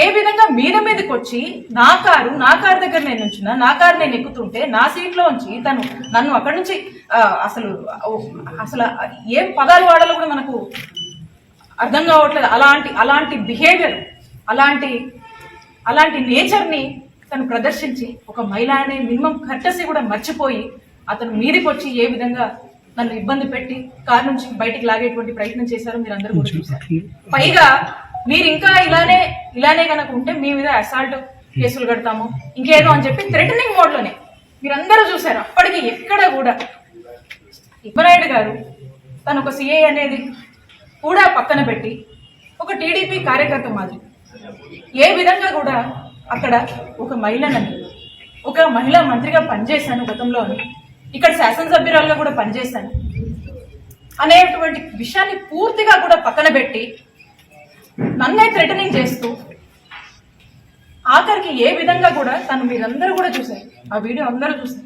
ఏ విధంగా మీదకి వచ్చి నా కారు దగ్గర నేను ఉంచిన నా కారు నేను ఎక్కుతుంటే నా సీట్లో ఉంచి తను నన్ను అక్కడి నుంచి అసలు అసలు ఏం పదాలు వాడాలో కూడా మనకు అర్థం కావట్లేదు. అలాంటి బిహేవియర్, అలాంటి నేచర్ని తను ప్రదర్శించి ఒక మహిళ అనే మినిమం కర్టసీ కూడా మర్చిపోయి అతను మీదకి వచ్చి ఏ విధంగా నన్ను ఇబ్బంది పెట్టి కారు నుంచి బయటికి లాగేటువంటి ప్రయత్నం చేశారో మీరు అందరూ కూడా చూశారు. పైగా మీరు ఇంకా ఇలానే కనుక ఉంటే మీ మీద అసాల్ట్ కేసులు కడతాము ఇంకేదో అని చెప్పి థ్రెటనింగ్ మోడ్ లోనే మీరందరూ చూశారు. అప్పటికి ఎక్కడ కూడా ఇబ్రాయుడు గారు తను ఒక సిఐ అనేది కూడా పక్కన పెట్టి ఒక టీడీపీ కార్యకర్త మాదిరి ఏ విధంగా కూడా అక్కడ ఒక మహిళా మంత్రిగా పనిచేశాను గతంలో అని, ఇక్కడ శాసనసభ్యురాలుగా కూడా పనిచేశాను అనేటువంటి విషయాన్ని పూర్తిగా కూడా పక్కన పెట్టి నన్నే థ్రెటనింగ్ చేస్తూ ఆఖరికి ఏ విధంగా కూడా తను మీరందరూ కూడా చూశారు, ఆ వీడియో అందరూ చూశారు.